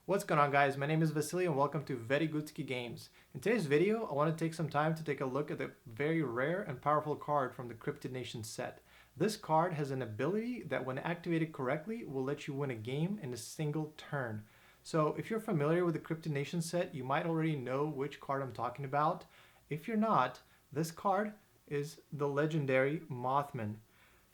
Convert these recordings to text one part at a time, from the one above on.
What's going on, guys? My name is Vasily and welcome to Very Goodski Games. In today's video, I want to take some time to take a look at the very rare and powerful card from the Cryptid Nation set. This card has an ability that when activated correctly will let you win a game in a single turn. So if you're familiar with the Cryptid Nation set, you might already know which card I'm talking about. If you're not, this card is the legendary Mothman.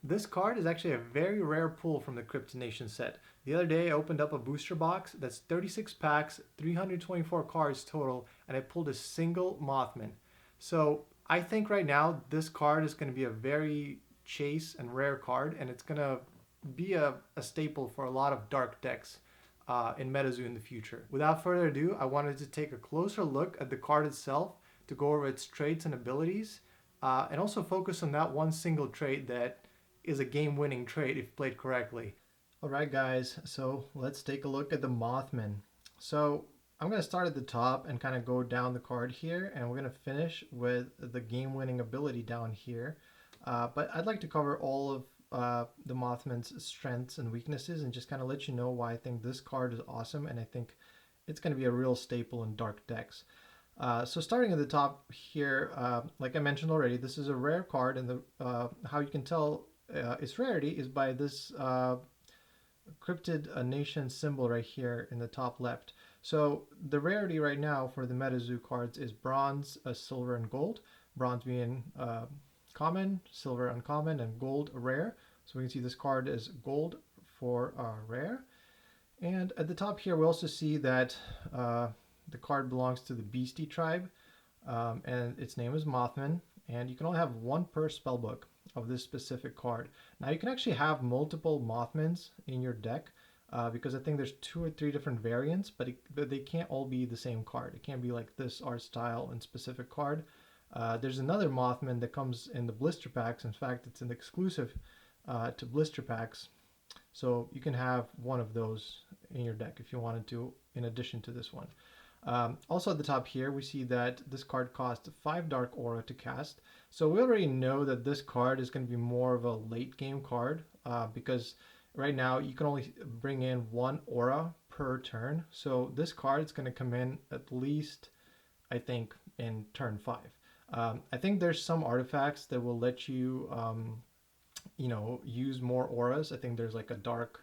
This card is actually a very rare pull from the Cryptid Nation set. The other day I opened up a booster box that's 36 packs, 324 cards total, and I pulled a single Mothman. So I think right now this card is going to be a very chase and rare card, and it's going to be a staple for a lot of dark decks in MetaZoo in the future. Without further ado, I wanted to take a closer look at the card itself to go over its traits and abilities, and also focus on that one single trait that is a game-winning trait if played correctly. Alright guys, so let's take a look at the Mothman. So I'm going to start at the top and kind of go down the card here, and we're going to finish with the game-winning ability down here. But I'd like to cover all of the Mothman's strengths and weaknesses and just kind of let you know why I think this card is awesome, and I think it's going to be a real staple in dark decks. So starting at the top here, like I mentioned already, this is a rare card, and how you can tell its rarity is by this Cryptid Nation symbol right here in the top left. So the rarity right now for the MetaZoo cards is bronze, silver, and gold. Bronze being common, silver uncommon, and gold rare. So we can see this card is gold for rare. And at the top here we also see that the card belongs to the Beastie tribe, and its name is Mothman, and you can only have one per spellbook of this specific card. Now you can actually have multiple Mothmans in your deck because I think there's 2 or 3 different variants, but they can't all be the same card. It can't be like this art style and specific card. There's another Mothman that comes in the blister packs. In fact, it's an exclusive to blister packs. So you can have one of those in your deck if you wanted to, in addition to this one. Also at the top here, we see that this card costs 5 Dark Aura to cast. So we already know that this card is going to be more of a late game card because right now you can only bring in 1 Aura per turn. So this card is going to come in at least, I think, in turn 5. I think there's some artifacts that will let you, use more auras. I think there's like a dark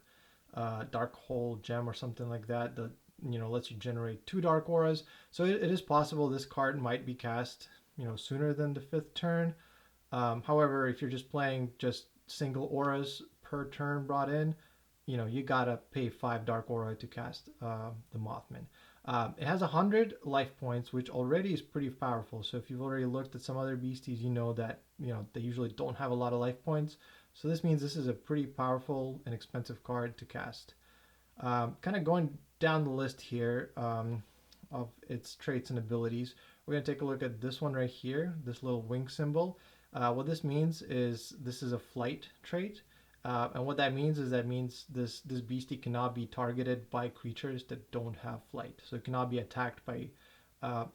hole gem or something like that that lets you generate 2 dark auras. So it is possible this card might be cast sooner than the 5th turn. However, if you're just playing just single auras per turn brought in, you gotta pay 5 dark aura to cast the Mothman. It has 100 life points, which already is pretty powerful. So if you've already looked at some other beasties, you know that they usually don't have a lot of life points. So this means this is a pretty powerful and expensive card to cast. Kind of going down the list here of its traits and abilities, we're going to take a look at this one right here, this little wing symbol. What this means is this is a flight trait, and what that means is this beastie cannot be targeted by creatures that don't have flight, so it cannot be attacked by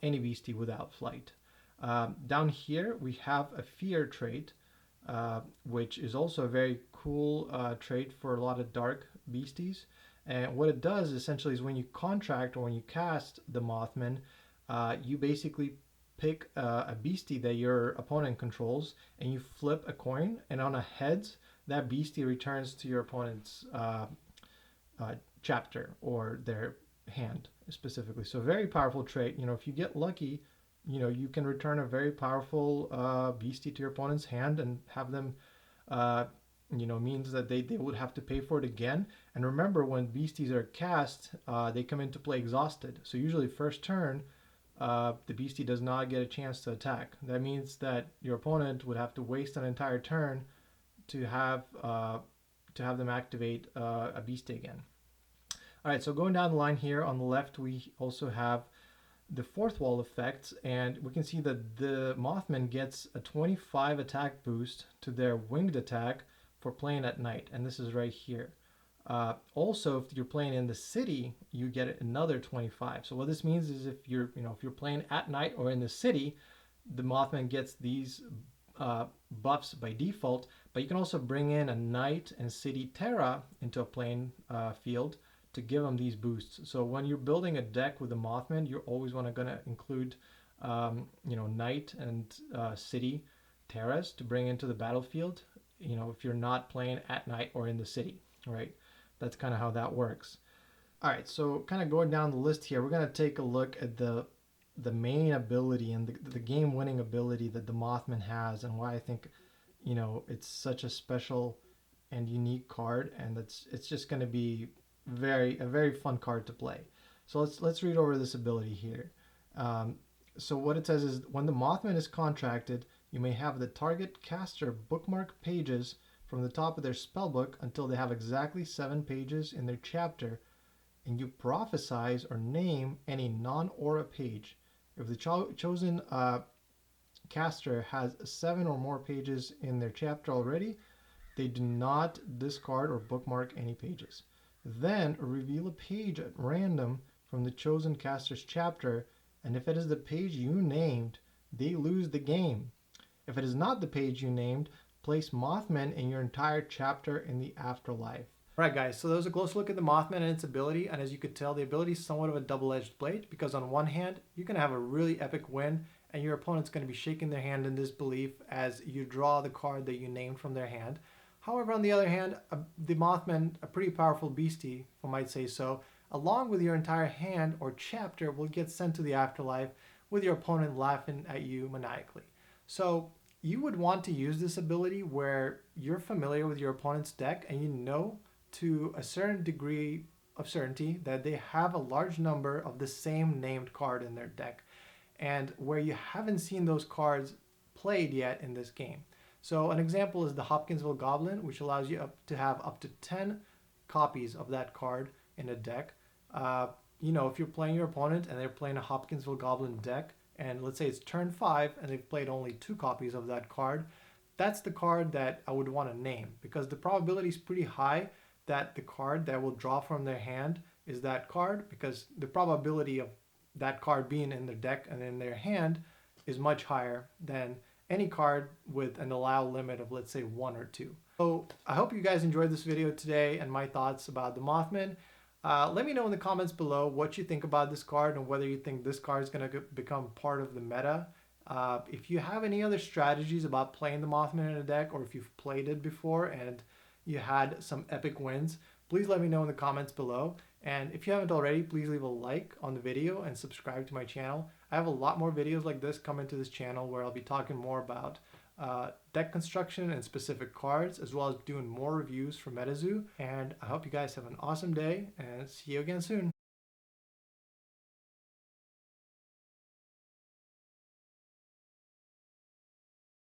any beastie without flight. Down here we have a fear trait, which is also a very cool trait for a lot of dark beasties. And what it does essentially is when you contract or when you cast the Mothman, you basically pick a beastie that your opponent controls and you flip a coin, and on a heads, that beastie returns to your opponent's chapter or their hand specifically. So very powerful trait. If you get lucky, you can return a very powerful beastie to your opponent's hand and have them means that they would have to pay for it again. And remember, when beasties are cast, they come into play exhausted. So usually first turn, the beastie does not get a chance to attack. That means that your opponent would have to waste an entire turn to have them activate a beastie again. All right, so going down the line here on the left, we also have the 4th wall effects, and we can see that the Mothman gets a 25 attack boost to their winged attack for playing at night, and this is right here. Also, if you're playing in the city, you get another 25. So what this means is if you're playing at night or in the city, the Mothman gets these buffs by default, but you can also bring in a night and city Terra into a playing field to give them these boosts. So when you're building a deck with the Mothman, you're always gonna include Knight and City Terrace to bring into the battlefield. If you're not playing at night or in the city, right? That's kind of how that works. All right, so kind of going down the list here, we're gonna take a look at the main ability and the game-winning ability that the Mothman has, and why I think it's such a special and unique card, and it's just going to be a very fun card to play. So let's read over this ability here. So what it says is, when the Mothman is contracted, you may have the target caster bookmark pages from the top of their spellbook until they have exactly 7 pages in their chapter, and you prophesize or name any non-aura page. If the chosen caster has 7 or more pages in their chapter already, they do not discard or bookmark any pages. Then reveal a page at random from the chosen caster's chapter, and if it is the page you named, they lose the game. If it is not the page you named, place Mothman in your entire chapter in the afterlife. Alright guys, so that was a close look at the Mothman and its ability, and as you could tell, the ability is somewhat of a double-edged blade, because on one hand, you're going to have a really epic win, and your opponent's going to be shaking their hand in disbelief as you draw the card that you named from their hand. However, on the other hand, the Mothman, a pretty powerful beastie, if I might say so, along with your entire hand or chapter, will get sent to the afterlife with your opponent laughing at you maniacally. So you would want to use this ability where you're familiar with your opponent's deck and you know to a certain degree of certainty that they have a large number of the same named card in their deck, and where you haven't seen those cards played yet in this game. So an example is the Hopkinsville Goblin, which allows you to have up to 10 copies of that card in a deck. If you're playing your opponent and they're playing a Hopkinsville Goblin deck, and let's say it's turn 5 and they've played only 2 copies of that card, that's the card that I would want to name, because the probability is pretty high that the card that will draw from their hand is that card, because the probability of that card being in their deck and in their hand is much higher than any card with an allow limit of, let's say, 1 or 2. So I hope you guys enjoyed this video today and my thoughts about the Mothman. Let me know in the comments below what you think about this card and whether you think this card is going to become part of the meta. If you have any other strategies about playing the Mothman in a deck, or if you've played it before and you had some epic wins, please let me know in the comments below. And if you haven't already, please leave a like on the video and subscribe to my channel. I have a lot more videos like this coming to this channel where I'll be talking more about deck construction and specific cards, as well as doing more reviews for MetaZoo. And I hope you guys have an awesome day, and see you again soon.